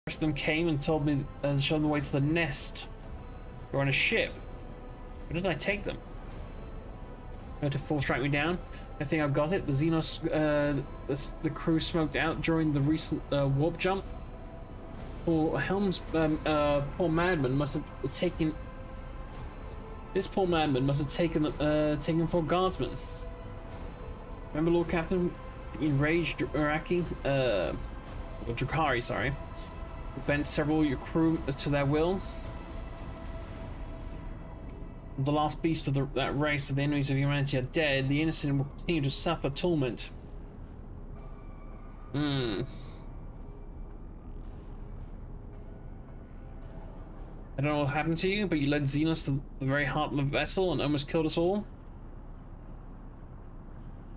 rest of them came and told me and showed the way to the nest. They're on a ship. Where did I take them? To full strike me down. I think I've got it. The Xenos, the crew smoked out during the recent warp jump. Poor madman must have taken. This poor madman must have taken for a guardsman. Remember, Lord Captain, the enraged Iraqi, or Drakari, sorry, who bent several of your crew to their will. The last beast of that race of the enemies of humanity are dead. The innocent will continue to suffer torment. I don't know what happened to you, but you led Xenos to the very heart of the vessel and almost killed us all.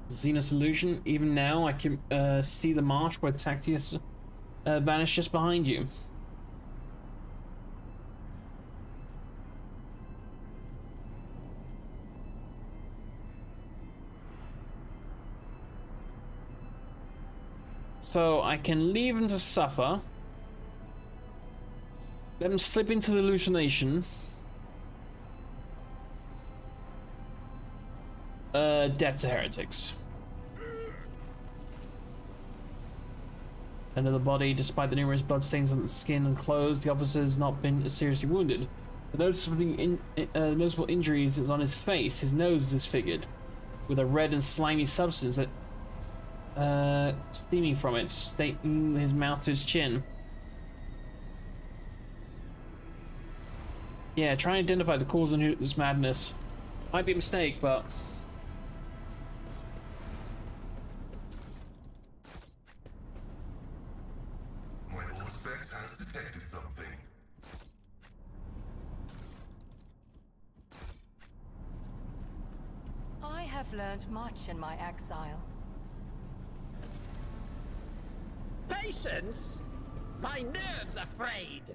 Xenos illusion. Even now, I can see the marsh where Tactius vanished just behind you. So I can leave them to suffer. Let them slip into the hallucination. Death to heretics. Under the body, despite the numerous bloodstains on the skin and clothes, the officer has not been seriously wounded. The noticeable injuries is on his face. His nose is disfigured, with a red and slimy substance that steaming from it, staining his mouth to his chin. Yeah, try and identify the cause of this madness. Might be a mistake, but... My Auspex has detected something. I have learned much in my exile. Patience? My nerves are frayed.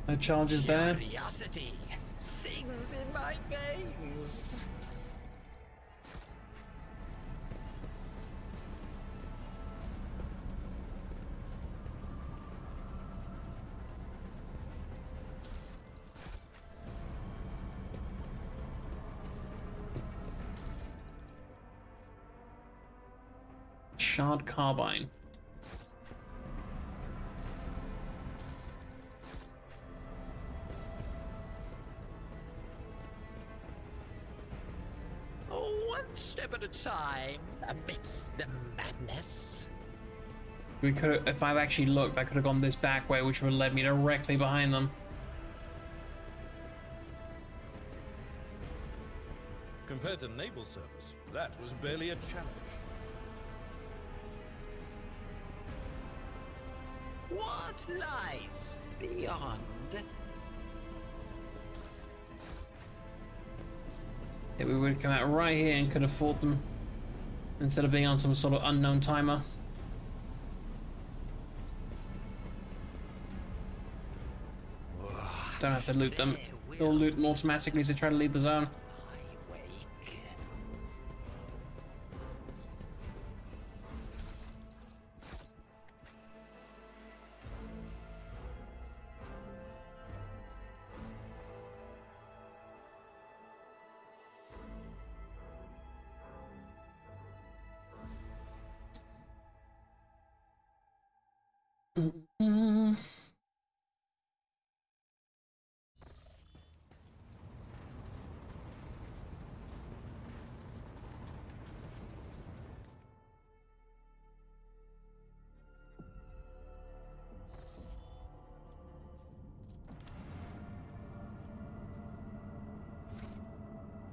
No charges there. Curiosity sings in my veins. Shard carbine. Oh, one step at a time, amidst the madness. We could, if I've actually looked, I could have gone this back way, which would have led me directly behind them. Compared to naval service, that was barely a challenge. What lies beyond? Yeah, we would have come out right here and could have fought them instead of being on some sort of unknown timer. Don't have to loot them. They'll loot them automatically as they try to leave the zone.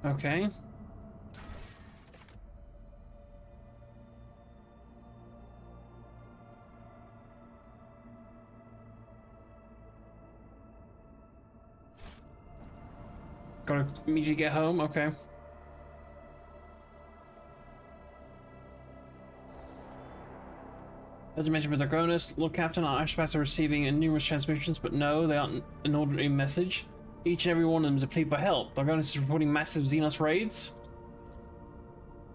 Okay. Gotta immediately get home, okay. As I mentioned with Dragonis, Lord Captain, our Ashbats are receiving numerous transmissions, but no, they aren't an ordinary message. Each and every one of them is a plea for help. Dragonis is reporting massive Xenos raids.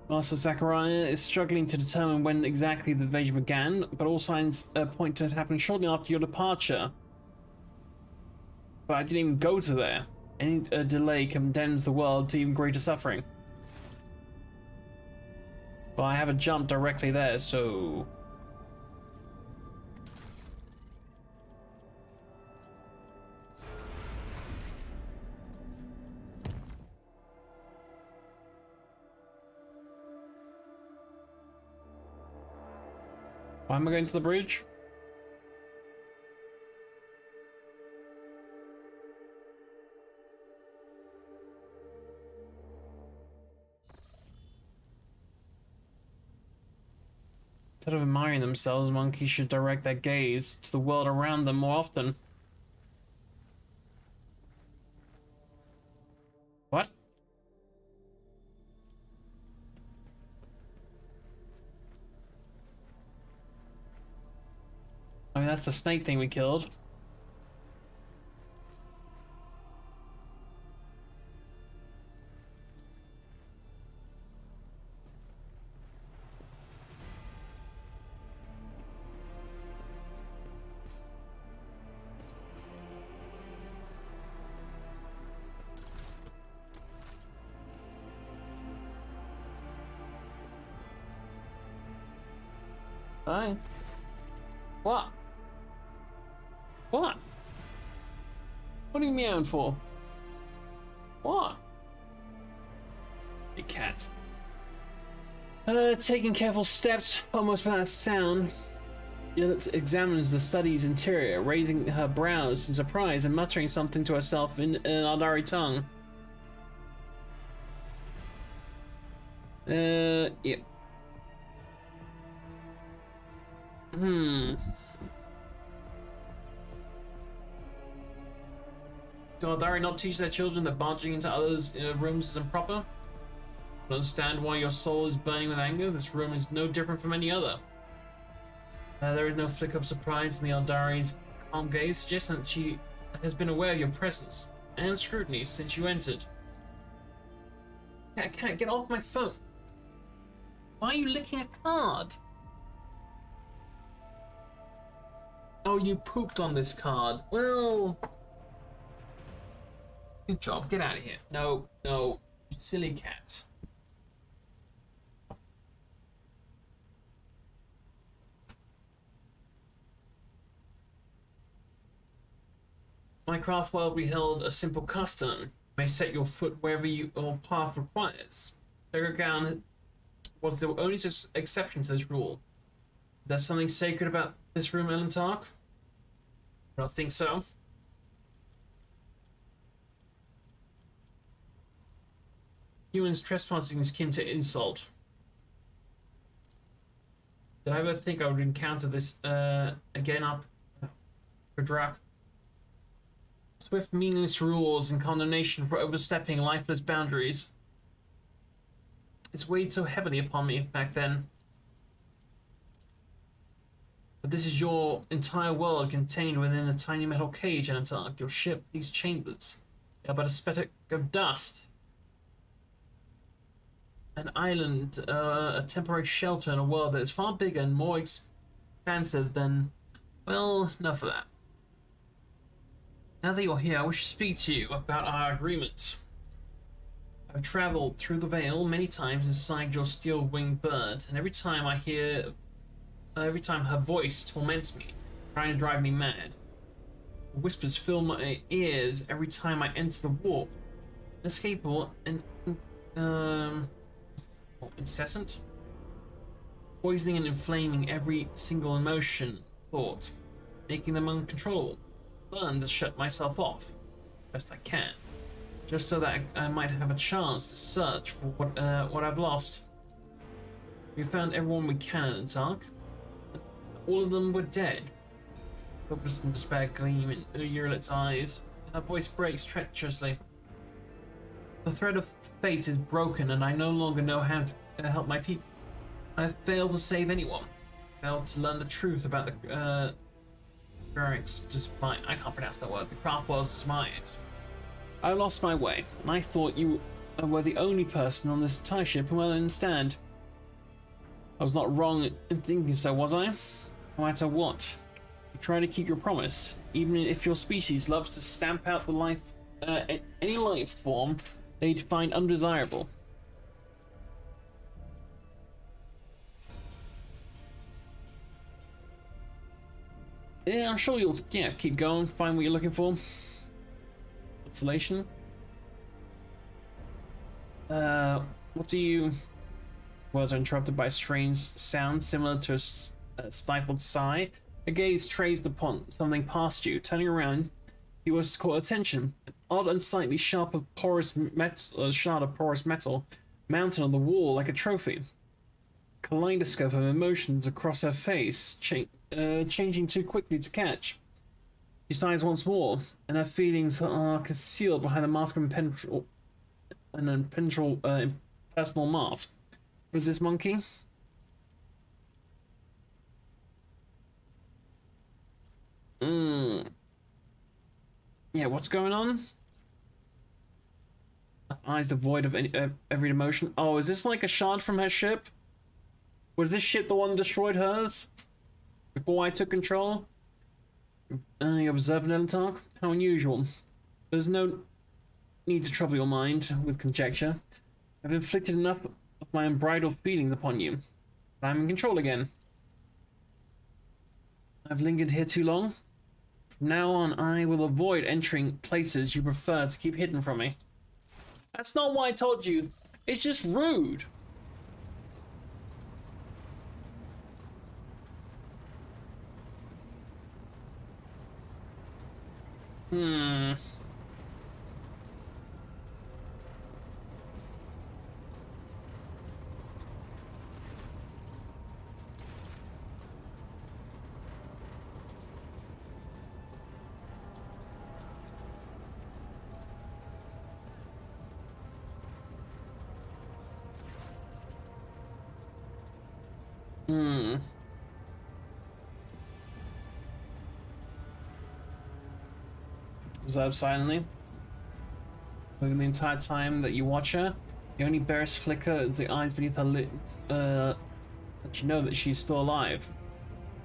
Master Zachariah is struggling to determine when exactly the invasion began, but all signs point to it happening shortly after your departure. But I didn't even go to there. Any delay condemns the world to even greater suffering. Well, I haven't jumped directly there, so... Why am I going to the bridge? Instead of admiring themselves, monkeys should direct their gaze to the world around them more often. What? I mean, that's the snake thing we killed. Fine. What? What? What are you meowing for? What? A cat. Taking careful steps, almost without sound. Yelix examines the study's interior, raising her brows in surprise and muttering something to herself in an Aldari tongue. Yep. Do Aldari not teach their children that barging into others' rooms is improper? I don't understand why your soul is burning with anger. This room is no different from any other. There is no flick of surprise in the Aldari's calm gaze, suggesting that she has been aware of your presence and scrutiny since you entered. I can't get off my phone. Why are you licking a card? Oh, you pooped on this card. Well, good job. Get out of here. No, no, you silly cat. Minecraft world we held a simple custom. You may set your foot wherever your path requires. Playground was the only exception to this rule. Is there something sacred about this room, Elentark? I don't think so. Humans trespassing is akin to insult. Did I ever think I would encounter this again after Drak? Swift, meaningless rules and condemnation for overstepping lifeless boundaries. It's weighed so heavily upon me back then. But this is your entire world contained within a tiny metal cage, Elentark. Your ship, these chambers, they are but a speck of dust. An island, a temporary shelter in a world that is far bigger and more expansive than... Well, enough of that. Now that you're here, I wish to speak to you about our agreement. I've traveled through the Veil many times inside your steel-winged bird, and every time her voice torments me, trying to drive me mad. The whispers fill my ears every time I enter the warp. Inescapable and incessant, poisoning and inflaming every single emotion, thought, making them uncontrollable. Learn to shut myself off best I can, just so that I might have a chance to search for what I've lost. We found everyone we can in Elentark. All of them were dead. Hopeless and despair gleam in Urilit's eyes, and her voice breaks treacherously. The thread of fate is broken, and I no longer know how to help my people. I have failed to save anyone. failed to learn the truth about the Eric's dismay. I can't pronounce that word. The craft world's dismayed. I lost my way, and I thought you were the only person on this entire ship who will understand. I was not wrong in thinking so, was I? No matter what, you try to keep your promise, even if your species loves to stamp out the life, any life form they find undesirable. Yeah, I'm sure you'll keep going, find what you're looking for. Consolation. What do you... Words are interrupted by a strange sound similar to a stifled sigh. A gaze traced upon something past you. Turning around, you was caught attention. An odd and slightly sharp of porous metal, shard of porous metal mounted on the wall like a trophy. Kaleidoscope of emotions across her face, changing too quickly to catch. She sighs once more, and her feelings are concealed behind the mask of an impersonal mask. What is this, monkey? Yeah, what's going on? Eyes devoid of any, every emotion. Oh, is this like a shard from her ship? Was this ship the one that destroyed hers? Before I took control? You observe Nelentark? How unusual. There's no need to trouble your mind with conjecture. I've inflicted enough of my unbridled feelings upon you. But I'm in control again. I've lingered here too long. From now on, I will avoid entering places you prefer to keep hidden from me. That's not what I told you. It's just rude. Observe silently. Looking the entire time that you watch her, the only barest flicker is the eyes beneath her lids, that you know that she's still alive.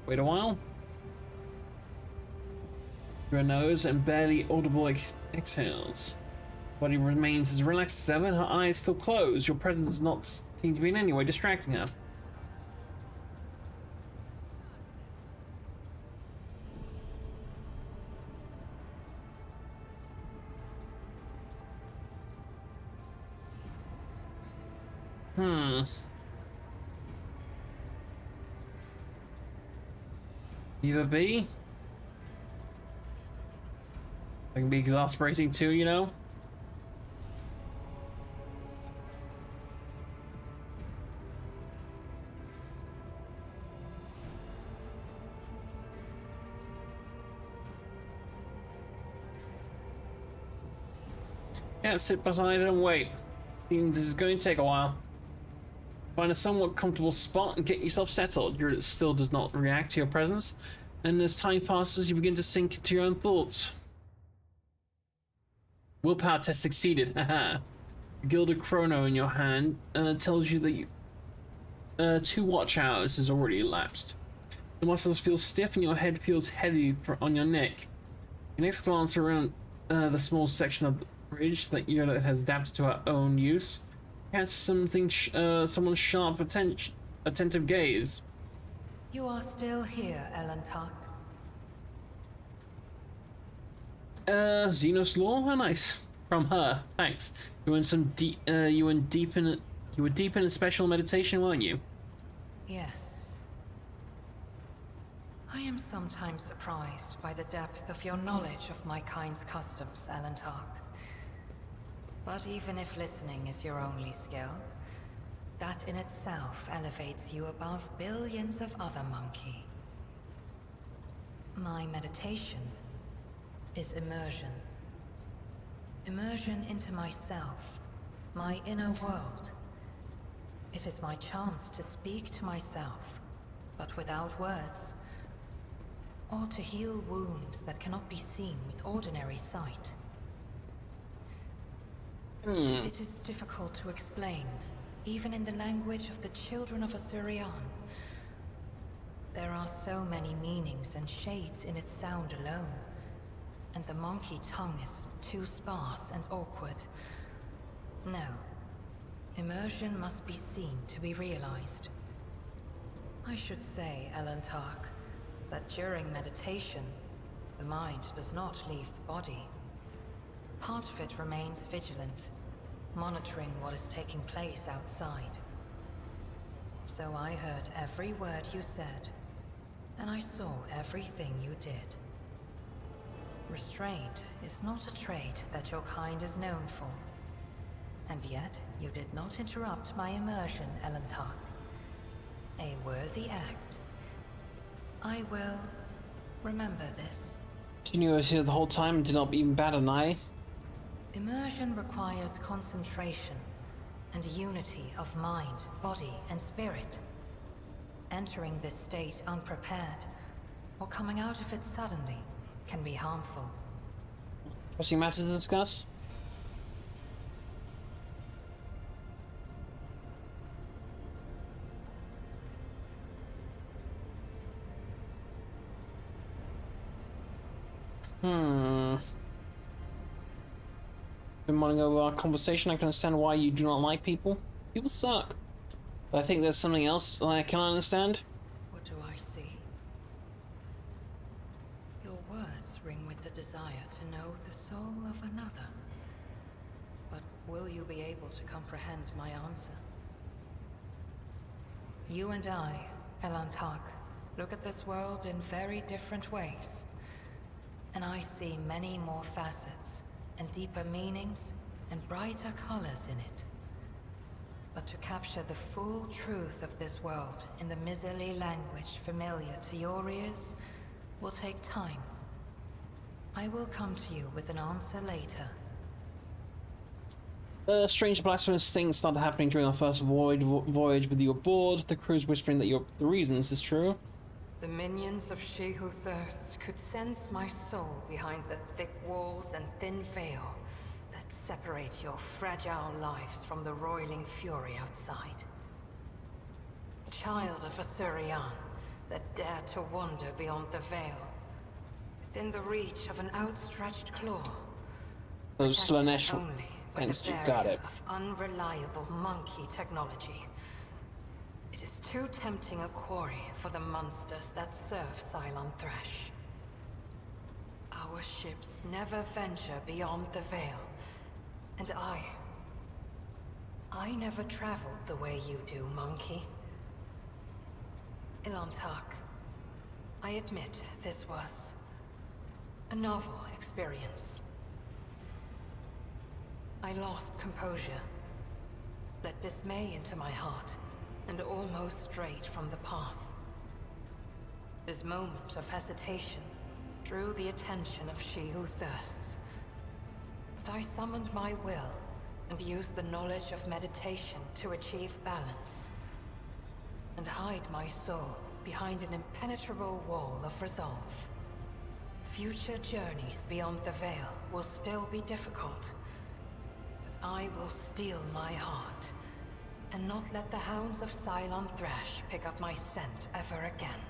Wait a while. Through her nose and barely audible exhales. Body remains as relaxed as ever, and her eyes still closed. Your presence does not seem to be in any way distracting her. Either be. That can be exasperating too, you know? Yeah, sit beside it and wait. This is going to take a while. Find a somewhat comfortable spot and get yourself settled. Your still does not react to your presence, and as time passes, you begin to sink into your own thoughts. Willpower test succeeded. Haha. Gilded chrono in your hand tells you that you 2 watch hours has already elapsed. The muscles feel stiff and your head feels heavy on your neck. Your next glance around the small section of the bridge that Yoda has adapted to her own use. Catch something, someone's sharp, attentive gaze. You are still here, Elentark. Xenos lore? How nice. From her, thanks. You were in some deep, you were deep in a special meditation, weren't you? Yes. I am sometimes surprised by the depth of your knowledge of my kind's customs, Elentark. But even if listening is your only skill, that in itself elevates you above billions of other monkey. My meditation is immersion. Immersion into myself, my inner world. It is my chance to speak to myself, but without words. Or to heal wounds that cannot be seen with ordinary sight. It is difficult to explain, even in the language of the children of Asurian. There are so many meanings and shades in its sound alone, and the monkey tongue is too sparse and awkward. No. Immersion must be seen to be realized. I should say, Elantark, that during meditation, the mind does not leave the body. Part of it remains vigilant, monitoring what is taking place outside. So I heard every word you said, and I saw everything you did. Restraint is not a trait that your kind is known for. And yet, you did not interrupt my immersion, Elantark. A worthy act. I will remember this. You was here the whole time and did not even bat an eye? Immersion requires concentration and unity of mind, body, and spirit. Entering this state unprepared, or coming out of it suddenly, can be harmful. Pressing matters to discuss? Been mulling over our conversation. I can understand why you do not like people. People suck. But I think there's something else I can understand. What do I see? Your words ring with the desire to know the soul of another. But will you be able to comprehend my answer? You and I, Elantark, look at this world in very different ways. And I see many more facets, and deeper meanings, and brighter colors in it. But to capture the full truth of this world in the miserly language familiar to your ears will take time. I will come to you with an answer later. Strange blasphemous things started happening during our first voyage with you aboard. The crew's whispering that the reason this is true. The minions of She Who Thirsts could sense my soul behind the thick walls and thin veil that separate your fragile lives from the roiling fury outside. A child of Asurian that dare to wander beyond the veil, within the reach of an outstretched claw. Slanesh Only by the got it. barrier of unreliable monkey technology. It is too tempting a quarry for the monsters that serve Cylon Thresh. Our ships never venture beyond the veil, and I never traveled the way you do, monkey. Elantark, I admit this was a novel experience. I lost composure, let dismay into my heart, and almost strayed from the path. This moment of hesitation drew the attention of She Who Thirsts. But I summoned my will and used the knowledge of meditation to achieve balance. And hide my soul behind an impenetrable wall of resolve. Future journeys beyond the veil will still be difficult. But I will steel my heart and not let the hounds of Cylon Thresh pick up my scent ever again.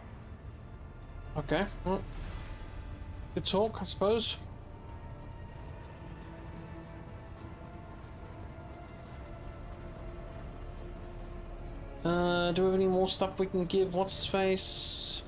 Okay, well, good talk, I suppose. Do we have any more stuff we can give? What's his face?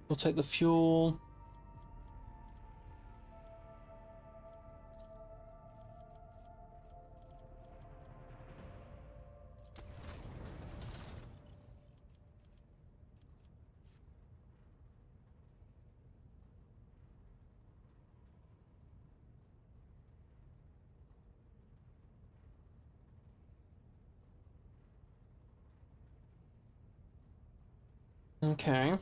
We'll take the fuel. Okay.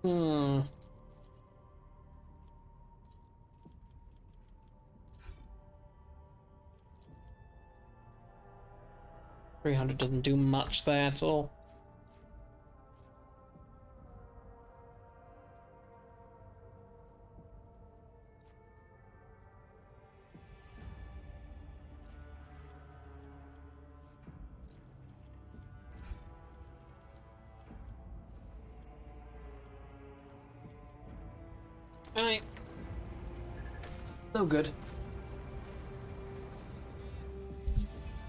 Hmm. 300 doesn't do much there at all. Alright. No good.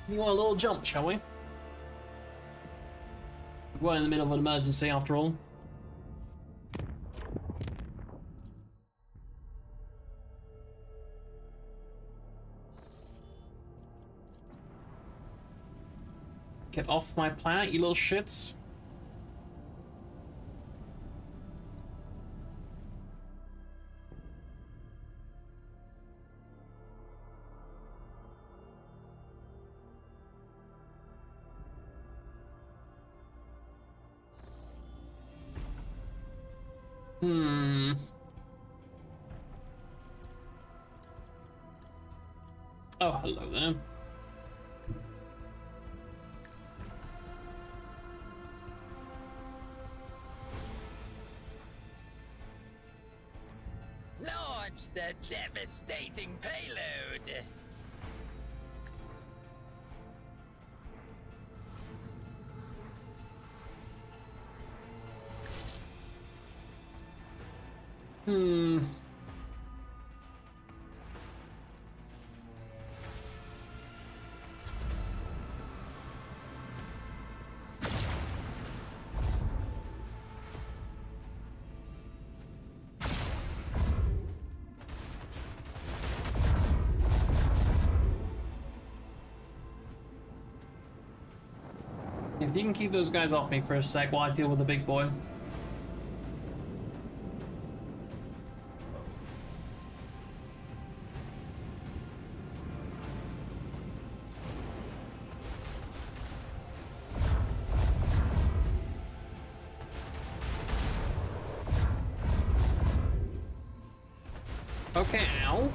You want a little jump, shall we? We're in the middle of an emergency after all. Get off my planet, you little shits. Hmm. Oh, hello there. Launch the devastating payload. Hmm. If you can keep those guys off me for a sec while I deal with the big boy. Okay, ow.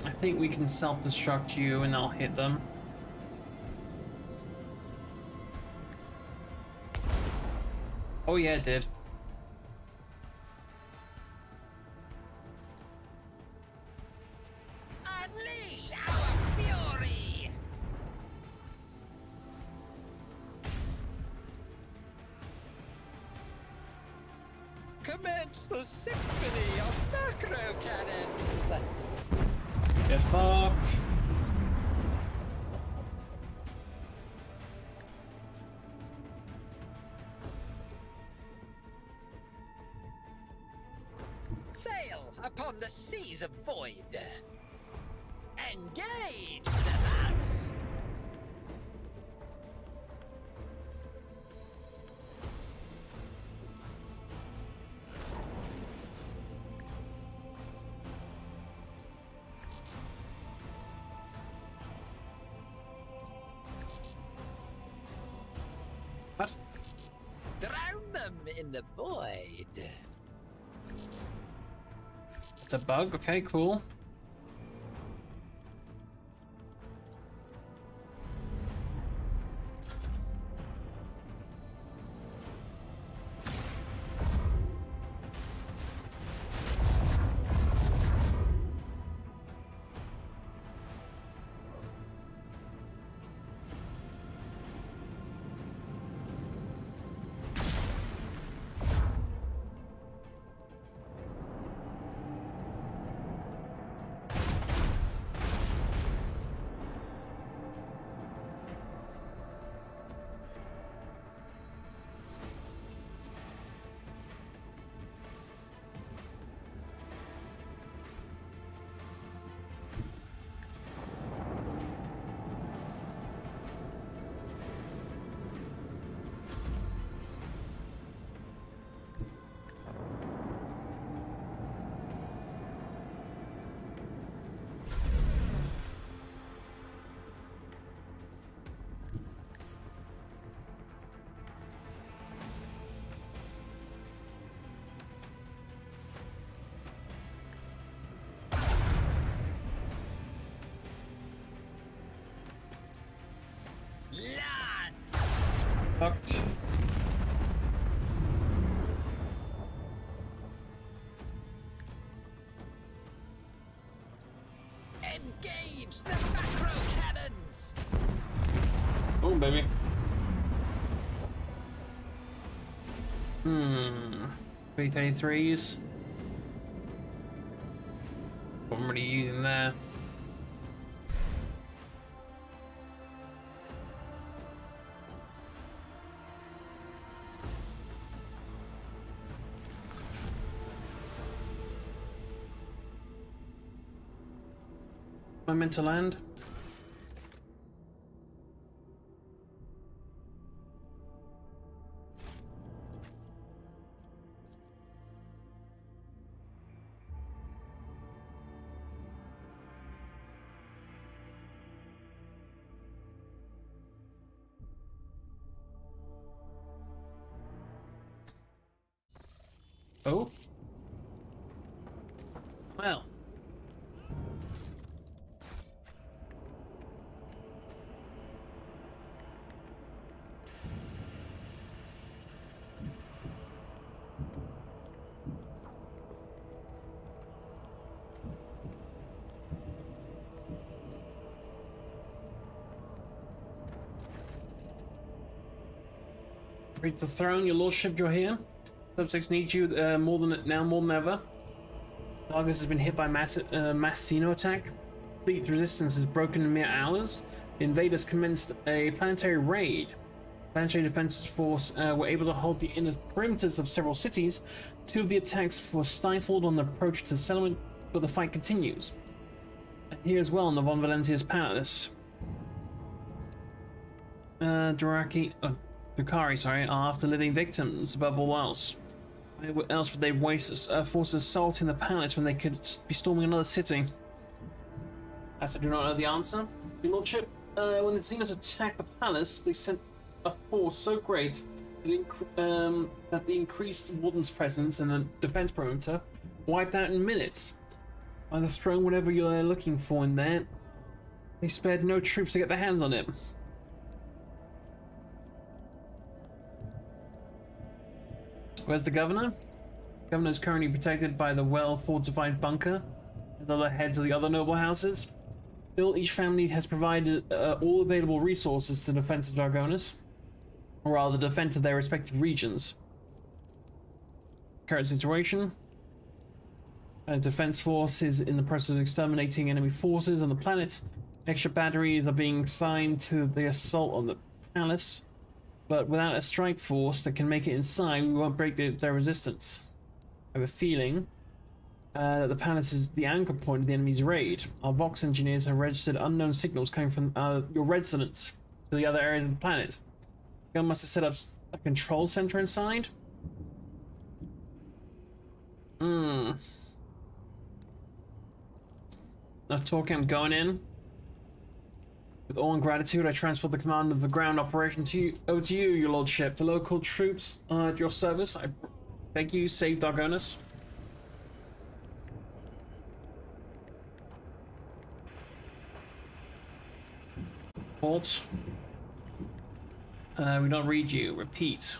I think we can self-destruct you and I'll hit them. Oh yeah, it did. Unleash our fury! Commence the symphony of macro cannons! Get fucked. Sail upon the seas of void. Engage the lads! What? Drown them in the void. It's a bug? Okay, cool. Fucked. Engage the macro cannons! Boom, baby. 333s. What I'm really using there. Am I meant to land? Oh? Well. Reach the throne, your lordship, you're here. Subjects need you more than ever. Argus has been hit by mass Xeno attack. Fleet resistance is broken in mere hours. The invaders commenced a planetary raid. Planetary Defense Force were able to hold the inner perimeters of several cities. Two of the attacks were stifled on the approach to the settlement, but the fight continues. Here as well in the Von Valencia's palace. Dukari, sorry, are after living victims above all else. Why else would they waste forces assaulting the palace when they could be storming another city? As I do not know the answer, your lordship. When the Xenos attacked the palace, they sent a force so great that the increased warden's presence and the defense perimeter wiped out in minutes. Either throwing whatever you're looking for in there, they spared no troops to get their hands on it. Where's the governor? The governor is currently protected by the well-fortified bunker and other heads of the other noble houses. Still, each family has provided all available resources to defense of Dargonus, or rather, defense of their respective regions. Current situation: a defense force is in the process of exterminating enemy forces on the planet. Extra batteries are being assigned to the assault on the palace. But without a strike force that can make it inside, we won't break their resistance. I have a feeling that the palace is the anchor point of the enemy's raid. Our Vox engineers have registered unknown signals coming from your resonance to the other areas of the planet. Gun must have set up a control center inside. Enough talking, I'm going in. With awe and gratitude, I transfer the command of the ground operation over to you, your lordship. The local troops are at your service. I beg you, save Dargonus. Halt. We don't read you. Repeat.